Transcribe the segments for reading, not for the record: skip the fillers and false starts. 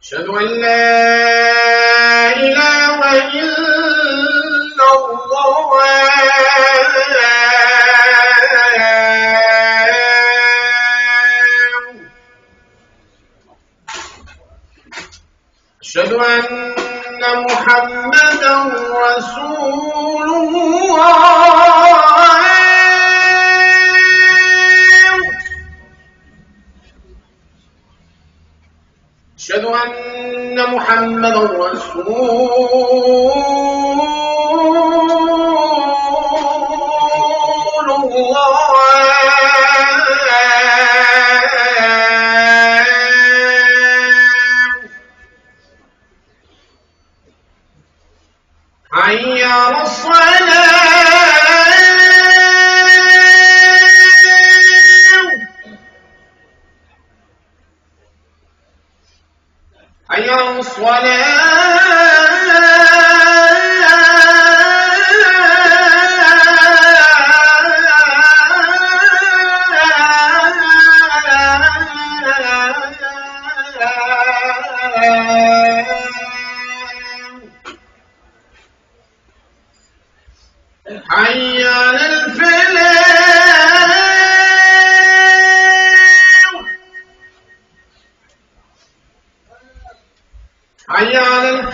أشهد أن لا إله إلا الله أشهد أن محمدا رسول الله أشهد أن محمدا رسول الله حي على الصلاة حي على حي على الفلاح حي على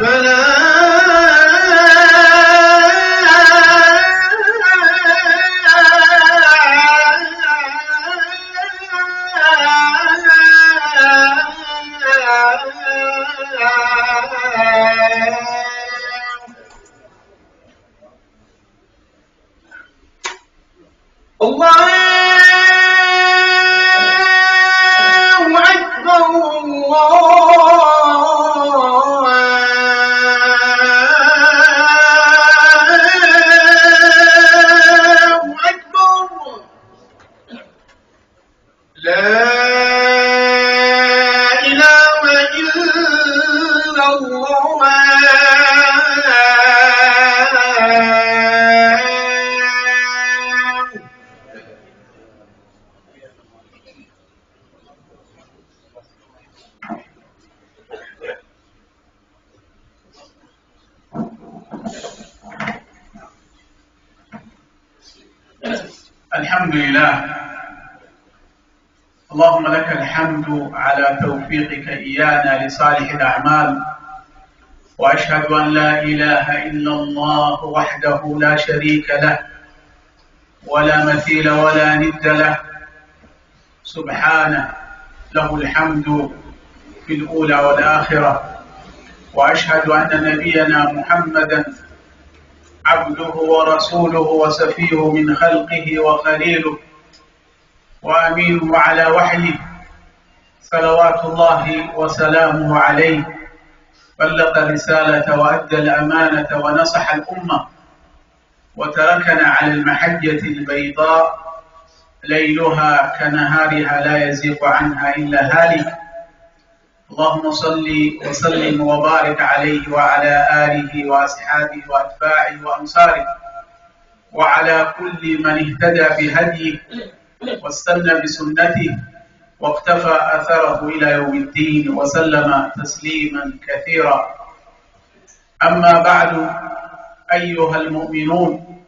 الله أكبر الله أكبر لا إله إلا الله الحمد لله. اللهم لك الحمد على توفيقك إيانا لصالح الأعمال، وأشهد أن لا إله إلا الله وحده لا شريك له ولا مثيل ولا ند له، سبحانه له الحمد في الأولى والآخرة. وأشهد أن نبينا محمدا عبده ورسوله وسفيه من خلقه وخليله وأمينه على وحيه، صلوات الله وسلامه عليه. بلغ الرسالة وأدى الأمانة ونصح الأمة، وتركنا على المحجة البيضاء ليلها كنهارها لا يزيغ عنها إلا هالك. اللهم صل وسلم وبارك عليه وعلى آله وأصحابه وأتباعه وأنصاره، وعلى كل من اهتدى بهديه واستنى بسنته واقتفى أثره إلى يوم الدين، وسلم تسليما كثيرا. أما بعد، أيها المؤمنون،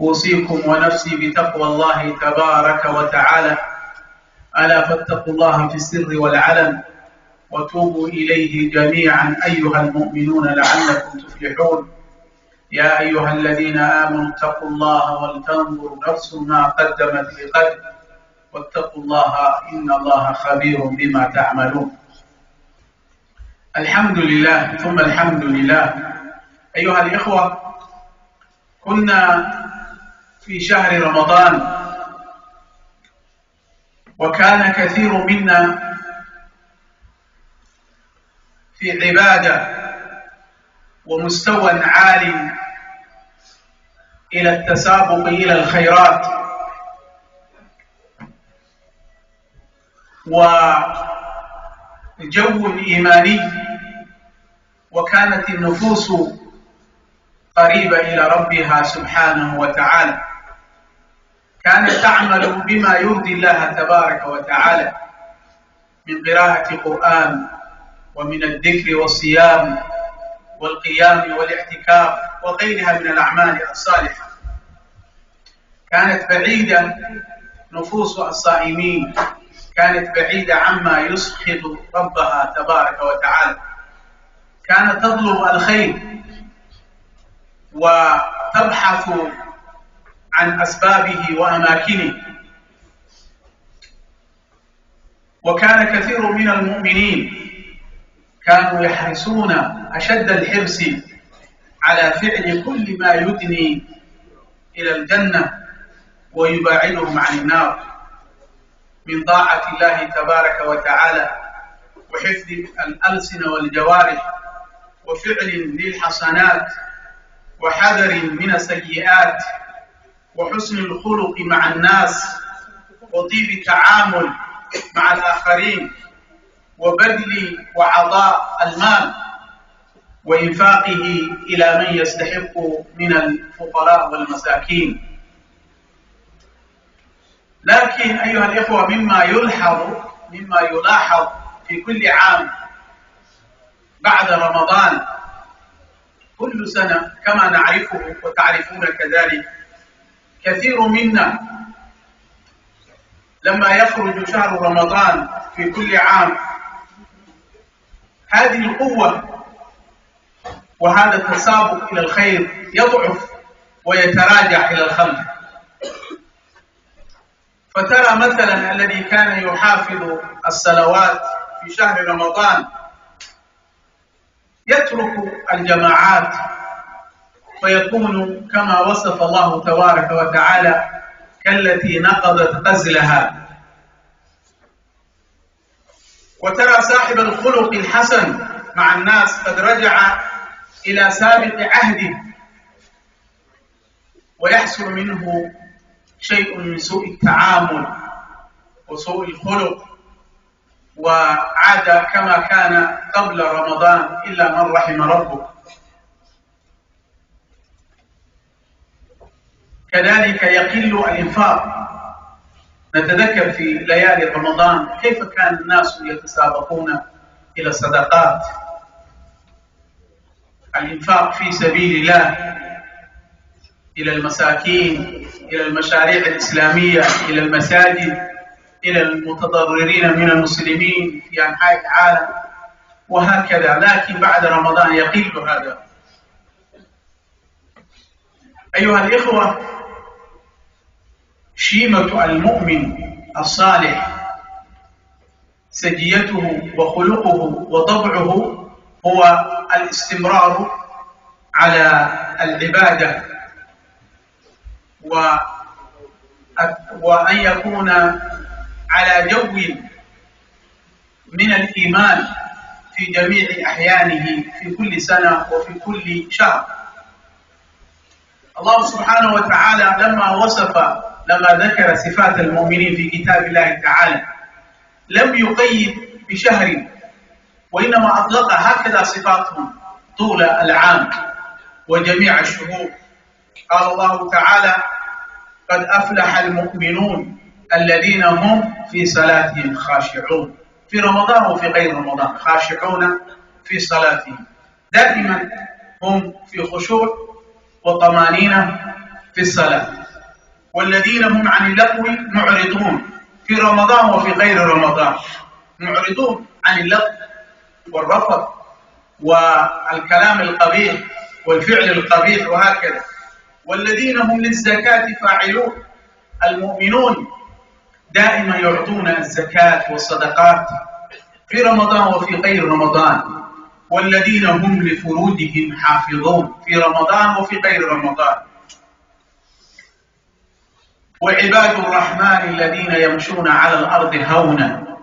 أوصيكم ونفسي بتقوى الله تبارك وتعالى. ألا فاتقوا الله في السر والعلن، وتوبوا إليه جميعا أيها المؤمنون لعلكم تفلحون. يا أيها الذين آمنوا اتقوا الله ولتنظر نفس ما قدمت لغد، واتقوا الله إن الله خبير بما تعملون. الحمد لله ثم الحمد لله. أيها الإخوة، كنا في شهر رمضان، وكان كثير منا في عبادة ومستوى عال إلى التسابق إلى الخيرات، وجو إيماني، وكانت النفوس قريبة إلى ربها سبحانه وتعالى. كانت تعمل بما يرضي الله تبارك وتعالى من قراءة قرآن ومن الذكر والصيام والقيام والاعتكاف وغيرها من الأعمال الصالحة. كانت بعيدة نفوس الصائمين، كانت بعيدة عما يسخط ربها تبارك وتعالى، كانت تطلب الخير وتبحث عن أسبابه وأماكنه. وكان كثير من المؤمنين كانوا يحرصون أشد الحرص على فعل كل ما يدني إلى الجنة ويباعدهم عن النار من طاعة الله تبارك وتعالى وحفظ الألسن والجوارح وفعل للحسنات وحذر من السيئات وحسن الخلق مع الناس وطيب التعامل مع الآخرين وبذل وعطاء المال وإنفاقه إلى من يستحق من الفقراء والمساكين. لكن أيها الإخوة، مما يلاحظ في كل عام بعد رمضان كل سنة كما نعرفه وتعرفون كذلك، كثير منا لما يخرج شهر رمضان في كل عام هذه القوة وهذا التسابق إلى الخير يضعف ويتراجع إلى الخلف. فترى مثلا الذي كان يحافظ الصلوات في شهر رمضان يترك الجماعات فيكون كما وصف الله تبارك وتعالى كالتي نقضت غزلها. وترى صاحب الخلق الحسن مع الناس قد رجع إلى سابق عهده ويحصل منه شيء من سوء التعامل وسوء الخلق وعاد كما كان قبل رمضان إلا من رحم ربه. كذلك يقل الإنفاق. نتذكر في ليالي رمضان كيف كان الناس يتسابقون إلى الصدقات، الإنفاق في سبيل الله، إلى المساكين، إلى المشاريع الإسلامية، إلى المساجد، إلى المتضررين من المسلمين في أنحاء العالم وهكذا. لكن بعد رمضان يقل هذا. أيها الإخوة، شيمة المؤمن الصالح سجيته وخلقه وطبعه هو الاستمرار على العبادة وأن يكون على جو من الإيمان في جميع أحيانه في كل سنة وفي كل شهر. الله سبحانه وتعالى لما ذكر صفات المؤمنين في كتاب الله تعالى لم يقيد بشهر، وإنما أطلق هكذا صفاتهم طول العام وجميع الشهور. قال الله تعالى: قد أفلح المؤمنون الذين هم في صلاتهم خاشعون، في رمضان وفي غير رمضان خاشعون في صلاتهم، دائما هم في خشوع وطمانينة في الصلاة. والذين هم عن اللغو معرضون، في رمضان وفي غير رمضان معرضون عن اللغو والرفض والكلام القبيح والفعل القبيح وهكذا. والذين هم للزكاة فاعلون، المؤمنون دائما يعطون الزكاة والصدقات في رمضان وفي غير رمضان. والذين هم لفروجهم حافظون، في رمضان وفي غير رمضان. وعباد الرحمن الذين يمشون على الأرض هونا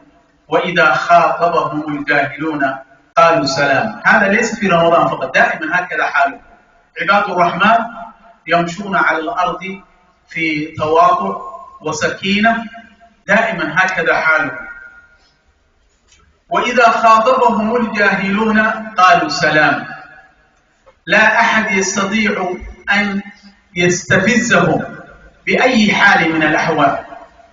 وإذا خاطبهم الجاهلون قالوا سلام. هذا ليس في رمضان فقط، دائما هكذا حاله. عباد الرحمن يمشون على الأرض في تواضع وسكينة، دائما هكذا حاله. وإذا خاطبهم الجاهلون قالوا سلام. لا أحد يستطيع أن يستفزهم بأي حال من الأحوال،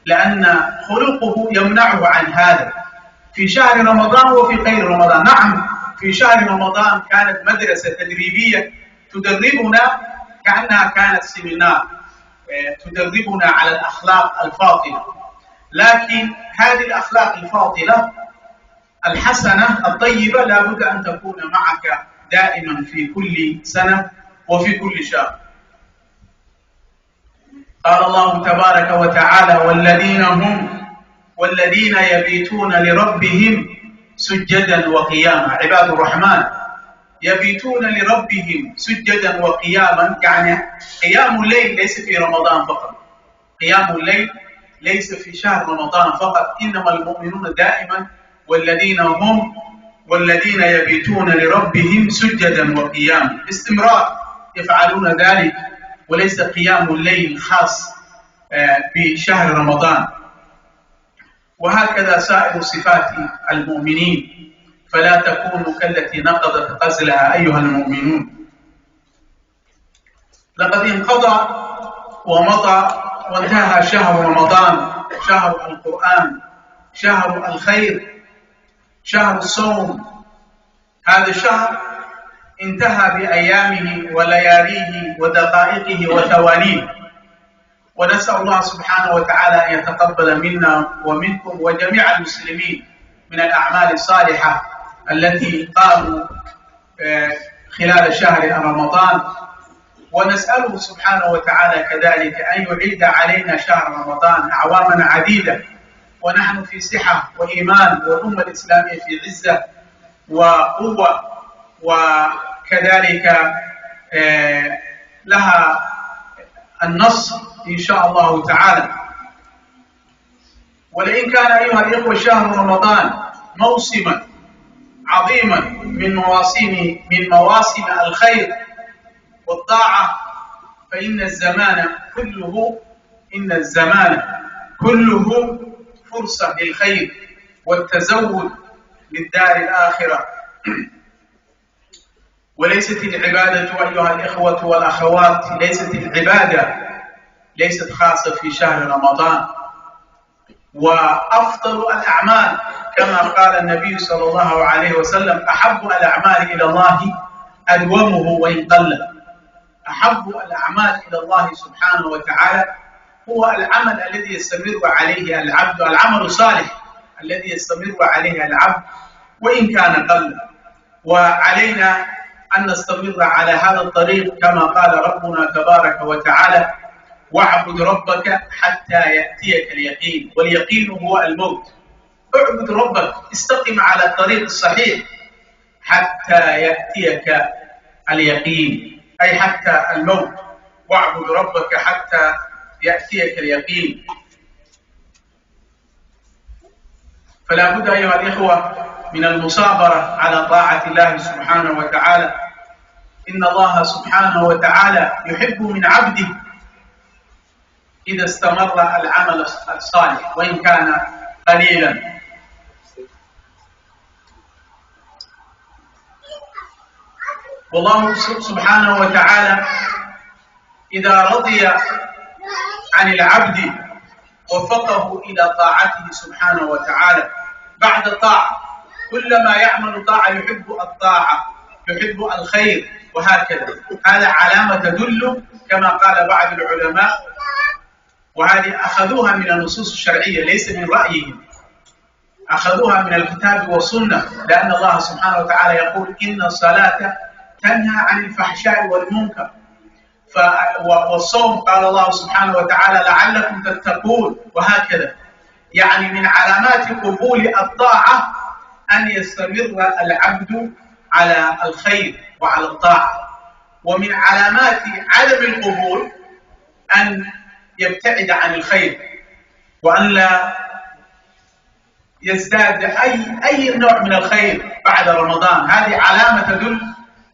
لأن خلقه يمنعه عن هذا في شهر رمضان وفي غير رمضان. نعم، في شهر رمضان كانت مدرسة تدريبية تدربنا كأنها كانت سيمينار، تدربنا على الأخلاق الفاضلة، لكن هذه الأخلاق الفاضلة الحسنة الطيبة لا بد أن تكون معك دائما في كل سنة وفي كل شهر. قال الله تبارك وتعالى: والذين يبيتون لربهم سجدا وقياما. عباد الرحمن يبيتون لربهم سجدا وقياما، يعني قيام الليل ليس في رمضان فقط، قيام الليل ليس في شهر رمضان فقط، إنما المؤمنون دائما والذين يبيتون لربهم سجدا وقياما، باستمرار يفعلون ذلك، وليس قيام الليل خاص بشهر رمضان. وهكذا سائر صفات المؤمنين، فلا تكونوا كالتي نقضت غزلها أيها المؤمنون. لقد انقضى ومضى وانتهى شهر رمضان، شهر القرآن، شهر الخير، شهر الصوم. هذا الشهر انتهى بأيامه ولياليه ودقائقه وثوانيه، ونسأل الله سبحانه وتعالى أن يتقبل منا ومنكم وجميع المسلمين من الأعمال الصالحة التي قاموا خلال شهر رمضان، ونسأله سبحانه وتعالى كذلك أن يعيد علينا شهر رمضان أعواما عديدة ونحن في صحة وإيمان، والأمة الإسلامية في عزة وقوة، وكذلك لها النصر إن شاء الله تعالى. ولئن كان أيها الإخوة شهر رمضان موسما عظيما من مواسم الخير والطاعة، فإن الزمان كله فرصة للخير والتزود للدار الآخرة. وليست العبادة أيها الإخوة والأخوات، ليست العبادة ليست خاصة في شهر رمضان. وأفضل الأعمال كما قال النبي صلى الله عليه وسلم: أحب الأعمال إلى الله أدومه وإن قل. أحب الأعمال إلى الله سبحانه وتعالى هو العمل الذي يستمر عليه العبد، العمل الصالح الذي يستمر عليه العبد وإن كان قل. وعلينا أن نستمر على هذا الطريق كما قال ربنا تبارك وتعالى: واعبد ربك حتى يأتيك اليقين، واليقين هو الموت. اعبد ربك، استقم على الطريق الصحيح حتى يأتيك اليقين، أي حتى الموت. واعبد ربك حتى يأتيك اليقين. فلا بد أيها الإخوة من المصابرة على طاعة الله سبحانه وتعالى. إن الله سبحانه وتعالى يحب من عبده إذا استمر العمل الصالح وإن كان قليلا. والله سبحانه وتعالى إذا رضي عن العبد وفقه إلى طاعته سبحانه وتعالى بعد الطاعة. كلما يعمل طاعة يحب الطاعة، يحب الخير، وهكذا. هذا علامة تدل كما قال بعض العلماء، وهذه أخذوها من النصوص الشرعية ليس من رأيهم، أخذوها من الكتاب والسنة، لأن الله سبحانه وتعالى يقول: إن الصلاة تنهى عن الفحشاء والمنكر. والصوم قال الله سبحانه وتعالى: لعلكم تتقون، وهكذا. يعني من علامات قبول الطاعة أن يستمر العبد على الخير وعلى الطاعة، ومن علامات عدم القبول أن يبتعد عن الخير وأن لا يزداد أي نوع من الخير بعد رمضان. هذه علامة تدل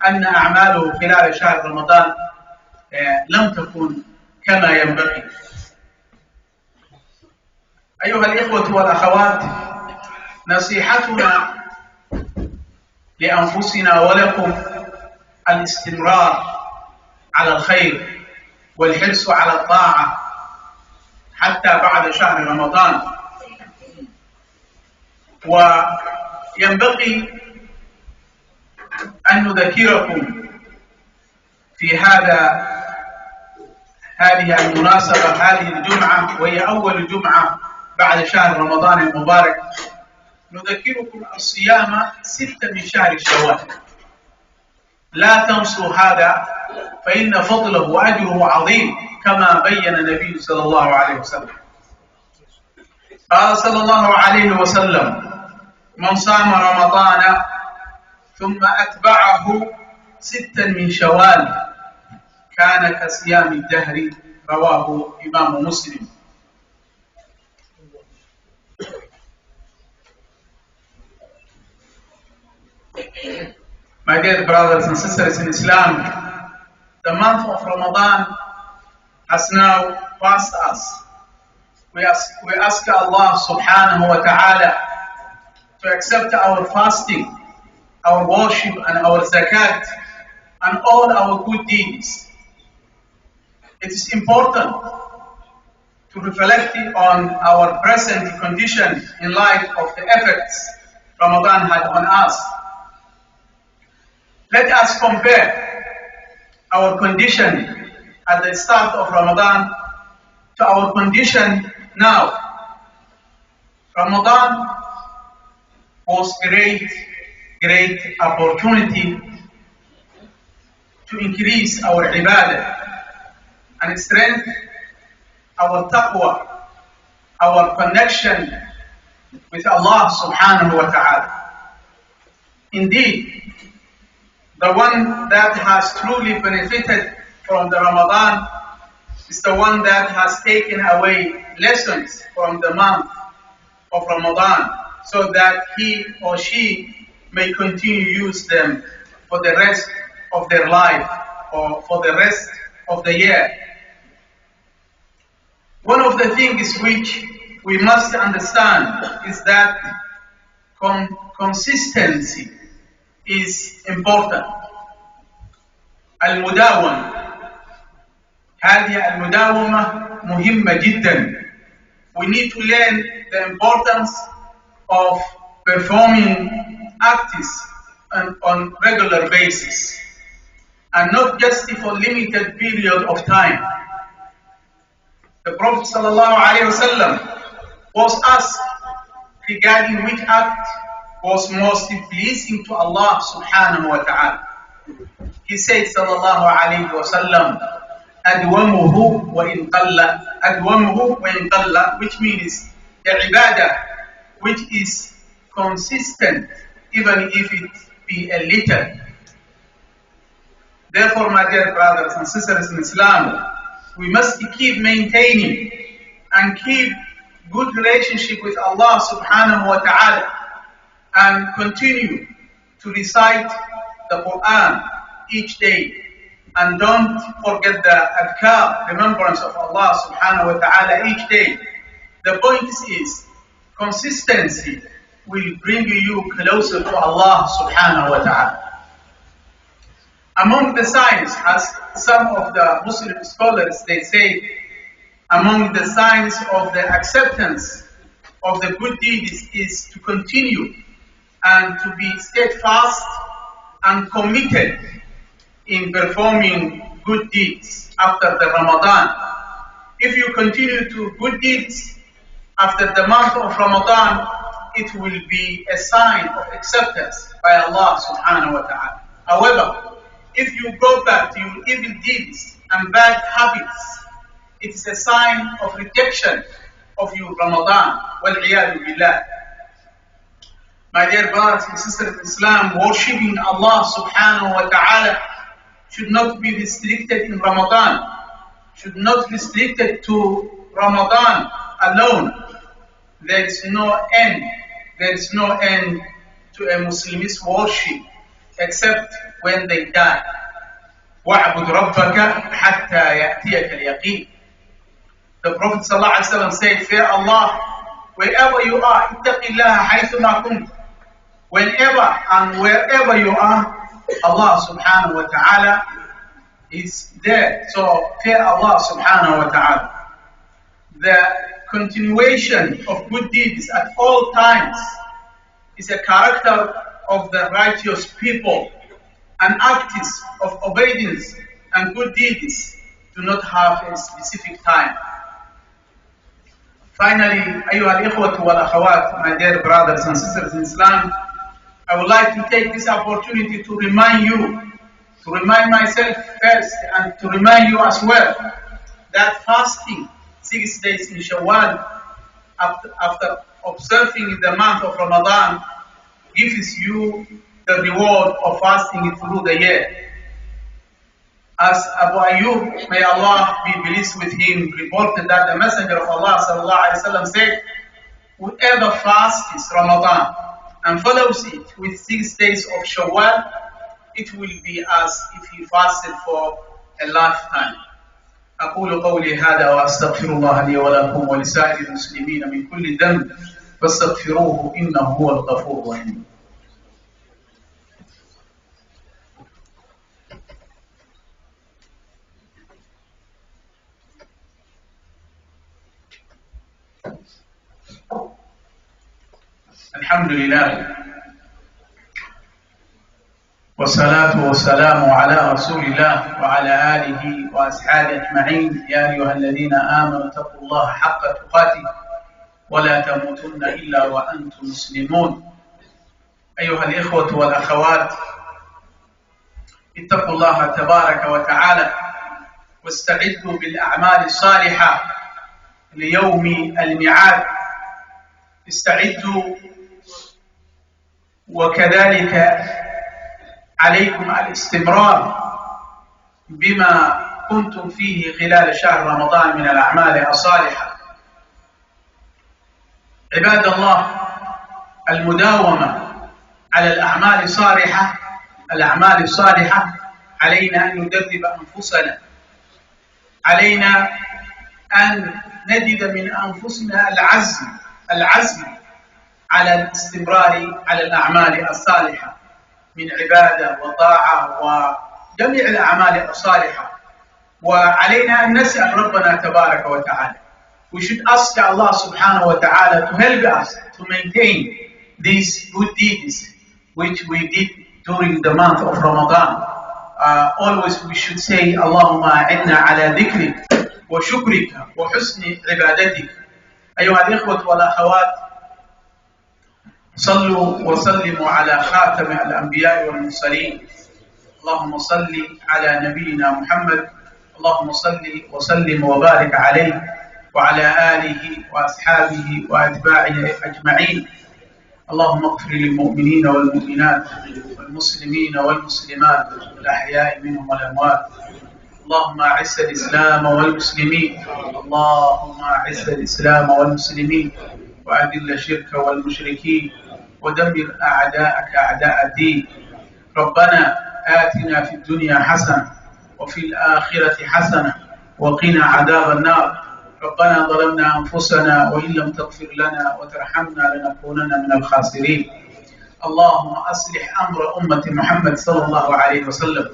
أن أعماله خلال شهر رمضان لم تكن كما ينبغي. أيها الإخوة والأخوات، نصيحتنا لأنفسنا ولكم الاستمرار على الخير والحرص على الطاعة حتى بعد شهر رمضان. وينبغي أن نذكركم في هذه المناسبة، هذه الجمعة وهي أول جمعة بعد شهر رمضان المبارك، نذكركم الصيام 6 من شهر شوال. لا تنسوا هذا، فإن فضله وأجره عظيم كما بين النبي صلى الله عليه وسلم. قال صلى الله عليه وسلم: من صام رمضان ثم أتبعه 6 من شوال كان كصيام الدهر. رواه إمام مسلم. My dear brothers and sisters in Islam, the month of Ramadan has now passed us. We ask Allah subhanahu wa ta'ala to accept our fasting, our worship and our zakat and all our good deeds. It is important to reflect on our present condition in light of the effects Ramadan had on us. Let us compare our condition at the start of Ramadan to our condition now. Ramadan was great opportunity to increase our ibadah and strengthen our taqwa, our connection with Allah subhanahu wa ta'ala. Indeed, the one that has truly benefited from the Ramadan is the one that has taken away lessons from the month of Ramadan so that he or she may continue to use them for the rest of their life or for the rest of the year. One of the things which we must understand is that consistency is important. المداومة، هذه المداومة مهمة جدا. We need to learn the importance of performing acts on regular basis and not just for limited period of time. The Prophet ﷺ was asked regarding which act was most pleasing to Allah subhanahu wa ta'ala. He said sallallahu alayhi wa sallam, أدومه وإن قل, أدومه وإن قل, which means the ibadah which is consistent even if it be a little. Therefore, my dear brothers and sisters in Islam, we must keep maintaining and keep good relationship with Allah subhanahu wa ta'ala and continue to recite the Quran each day. And don't forget the adhkar, remembrance of Allah subhanahu wa ta'ala each day. The point is, consistency will bring you closer to Allah subhanahu wa ta'ala. Among the signs, as some of the Muslim scholars, they say, among the signs of the acceptance of the good deeds is to continue and to be steadfast and committed in performing good deeds after the Ramadan. If you continue to good deeds after the month of Ramadan, it will be a sign of acceptance by Allah subhanahu wa ta'ala. However, if you go back to your evil deeds and bad habits, it is a sign of rejection of your Ramadan. Wal-iyadu billah. My dear brothers and sisters in Islam, worshipping Allah subhanahu wa ta'ala should not be restricted in Ramadan, should not be restricted to Ramadan alone. There is no end to a Muslim's worship except when they die. وَاعْبُدْ رَبَّكَ حَتَّى يَأْتِيَكَ الْيَقِينُ. The Prophet ﷺ said, fear Allah wherever you are. اتَّقِ اللَّهَ حَيْثُمَا كُنْتَ. Whenever and wherever you are, Allah subhanahu wa ta'ala is there. So fear Allah subhanahu wa ta'ala. The continuation of good deeds at all times is a character of the righteous people, and acts of obedience and good deeds do not have a specific time. Finally, أيها الإخوة والأخوات, my dear brothers and sisters in Islam, I would like to take this opportunity to remind myself first, and to remind you as well, that fasting 6 days in Shawwal after observing the month of Ramadan gives you the reward of fasting through the year. As Abu Ayyub, may Allah be pleased with him, reported that the Messenger of Allah ﷺ said, whoever fasts Ramadan and follows it with 6 days of Shawwal, it will be as if he fasted for a lifetime. أقول قولي هذا وأستغفر الله لي ولكم ولسائر المسلمين من كل ذنب فاستغفروه إنه هو الغفور الرحيم. الحمد لله والصلاة والسلام على رسول الله وعلى آله وأصحابه أجمعين. يا أيها الذين آمنوا اتقوا الله حق تقاته ولا تموتن إلا وأنتم مسلمون. أيها الإخوة والأخوات، اتقوا الله تبارك وتعالى واستعدوا بالأعمال الصالحة ليوم الميعاد. استعدوا، وكذلك عليكم الاستمرار بما كنتم فيه خلال شهر رمضان من الأعمال الصالحة. عباد الله، المداومة على الأعمال الصالحة علينا أن ندرب أنفسنا، علينا أن نجد من أنفسنا العزم على الاستمرار على الأعمال الصالحة من عبادة وطاعة وجميع الأعمال الصالحة. وعلينا أن نسأل ربنا تبارك وتعالى. We should ask Allah subhanahu wa ta'ala to help us to maintain these good deeds which we did during the month of Ramadan. Always we should say Allahumma a'inna ala dhikrik wa shukrika wa husni ibadatik. أيها الإخوة والأخوات، صلوا وسلموا على خاتم الأنبياء والمرسلين. اللهم صل على نبينا محمد، اللهم صل وسلم وبارك عليه وعلى آله وأصحابه وأتباعه أجمعين. اللهم اغفر للمؤمنين والمؤمنات والمسلمين والمسلمات الأحياء منهم والأموات. اللهم أعز الإسلام والمسلمين، اللهم أعز الإسلام والمسلمين وأذل الشرك والمشركين ودمر أعداءك أعداء الدين. ربنا آتنا في الدنيا حسنة وفي الآخرة حسنة وقنا عذاب النار. ربنا ظلمنا أنفسنا وإن لم تغفر لنا وترحمنا لنكونن من الخاسرين. اللهم أصلح أمر أمة محمد صلى الله عليه وسلم.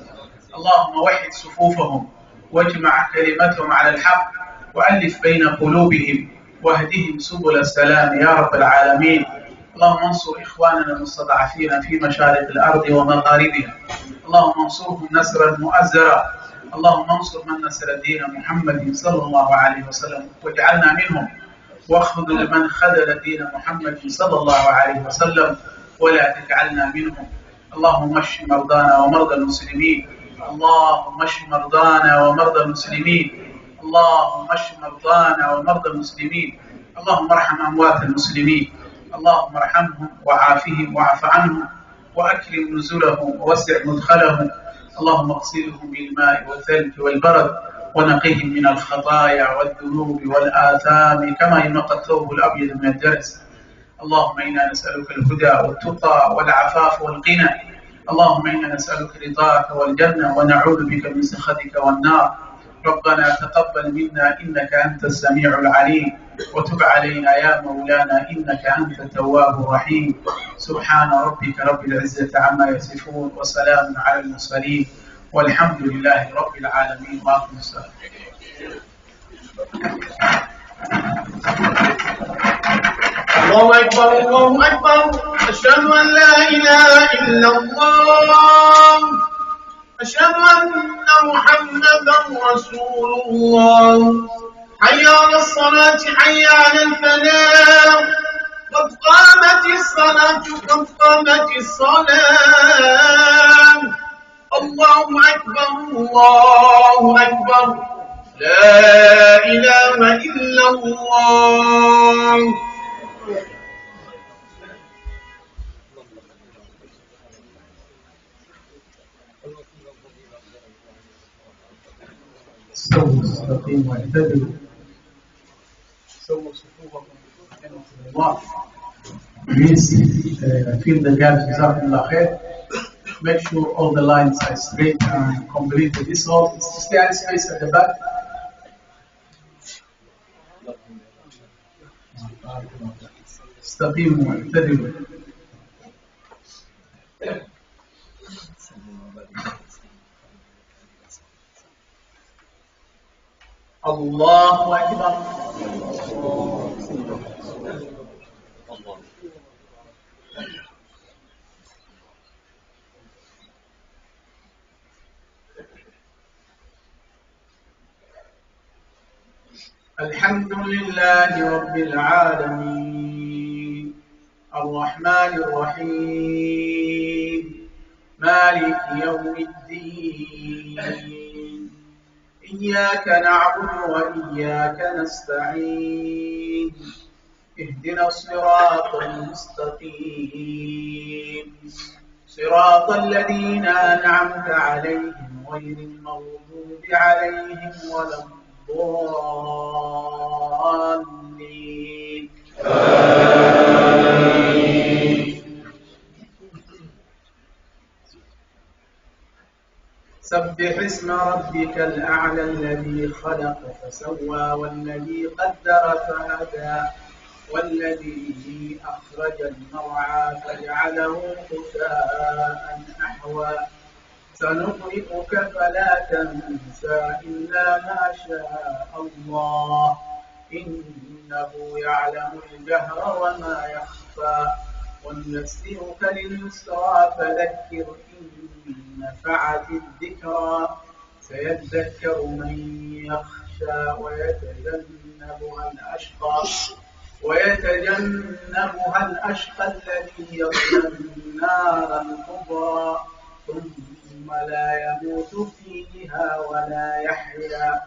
اللهم وحد صفوفهم واجمع كلمتهم على الحق وألف بين قلوبهم واهدهم سبل السلام يا رب العالمين. اللهم انصر إخواننا المستضعفين في مشارق الأرض ومغاربها. اللهم انصرهم نصرا مؤزرا. اللهم انصر من نصر دين محمد صلى الله عليه وسلم واجعلنا منهم، واخذل من خذل دين محمد صلى الله عليه وسلم ولا تجعلنا منهم. اللهم اشف مرضانا ومرضى المسلمين. اللهم اشف مرضانا ومرضى المسلمين. اللهم اشف مرضانا ومرضى المسلمين. اللهم ارحم أموات المسلمين. اللهم ارحمهم وعافهم واعف عنهم وأكرم نزلهم ووسع مدخلهم. اللهم اغسلهم بالماء والثلج والبرد ونقهم من الخطايا والذنوب والآثام كما ينقى الثوب الأبيض من الدنس. اللهم إنا نسألك الهدى والتقى والعفاف والغنى. اللهم إنا نسألك رضاك والجنة ونعوذ بك من سخطك والنار. ربنا تقبل منا إنك أنت السميع العليم وتب علينا يا مولانا إنك أنت التواب الرحيم. سبحان ربك رب العزة عما يصفون وسلام على المرسلين والحمد لله رب العالمين. وأقم الصلاة. الله أكبر الله أكبر أشهد أن لا إله إلا الله أشهد أن محمدا رسول الله حي على الصلاة حي على الفلاح قد قامت الصلاة قد قامت الصلاة الله أكبر الله أكبر لا إله إلا الله استووا استقيموا واعتدلوا سووا صفوفكم رحمكم الله. Please fill the gaps. Jazakumullah khair. Make sure all the lines are straight and complete with this all. Stay in space at the back. استقيموا واعتدلوا. الله أكبر. الحمد لله رب العالمين الرحمن الرحيم مالك يوم الدين إياك نعبد وإياك نستعين اهدنا الصراط المستقيم صراط الذين أنعمت عليهم غير المغضوب عليهم ولا الضالين سبح اسم ربك الأعلى الذي خلق فسوى والذي قدر فهدى والذي أخرج المرعى فجعله غثاء أحوى سنقرئك فلا تنسى إلا ما شاء الله إنه يعلم الجهر وما يخفى ونيسرك لليسرى فذكر إن نفعت الذكرى سيذكر من يخشى ويتجنبها الأشقى الذي يصلى النار الكبرى ثم لا يموت فيها ولا يحيا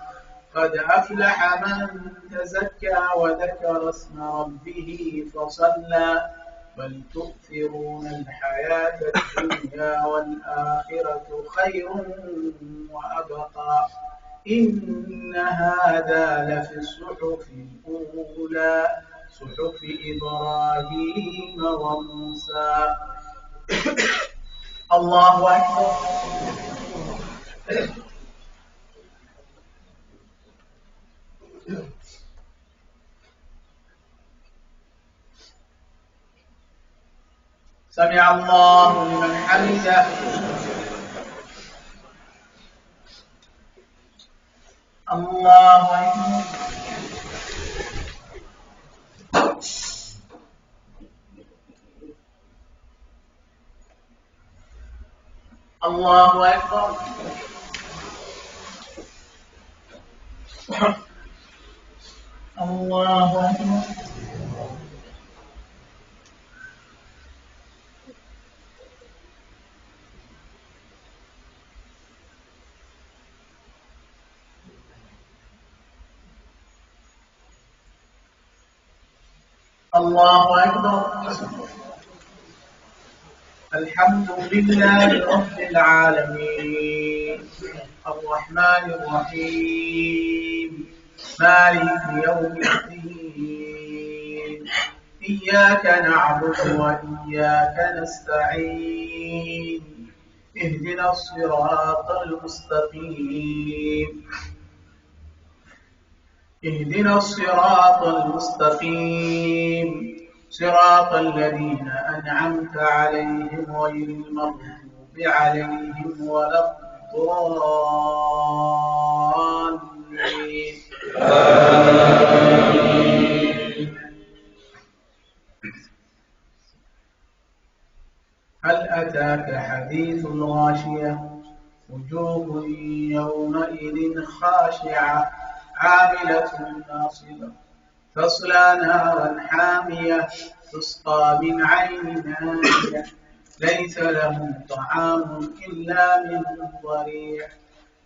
قد أفلح من تزكى وذكر اسم ربه فصلى بل تؤثرون الحياة الدنيا والآخرة خير وأبقى إن هذا لفي الصحف الأولى صحف إبراهيم وموسى. الله أكبر. سمع الله لمن حمده. الله أكبر. الله أكبر. الله أكبر. الله أكبر. الحمد لله رب العالمين الرحمن الرحيم مالك يوم الدين إياك نعبد وإياك نستعين اهدنا الصراط المستقيم اهدنا الصراط المستقيم صراط الذين أنعمت عليهم غير المغضوب عليهم ولا الضالين. أتاك حديث الغاشية وجوه يومئذ خاشعة عاملة ناصبة تصلى نارا حامية تسقى من عين آنية ليس لهم طعام إلا من ضريع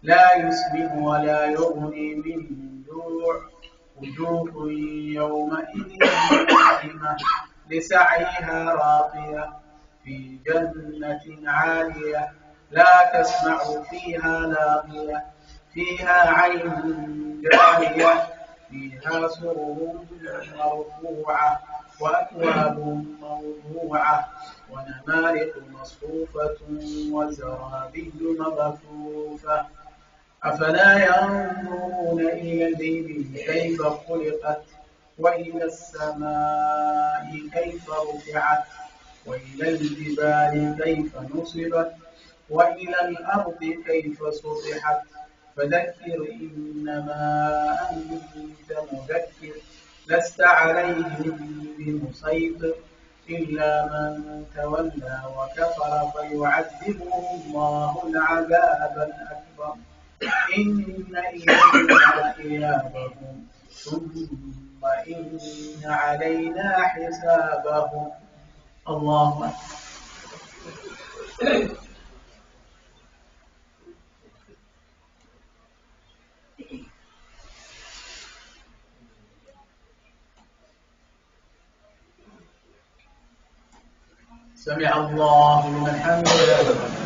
لا يسمن ولا يغني من جوع وجوه يومئذ ناعمة لسعيها راضية في جنة عالية لا تسمع فيها لاغية فيها عين جارية فيها سرر مرفوعة وأكواب موضوعة ونمارق مصفوفة وزرابي مبثوثة أفلا ينظرون إلى الإبل كيف خلقت وإلى السماء كيف رفعت وإلى الجبال كيف نصبت وإلى الأرض كيف سطحت فذكر إنما أنت مذكر لست عليهم بمسيطر إلا من تولى وكفر فيعذبه الله العذاب الأكبر إن إلينا إيابهم ثم إن علينا حسابهم. الله أكبر. سمع الله لمن حمده.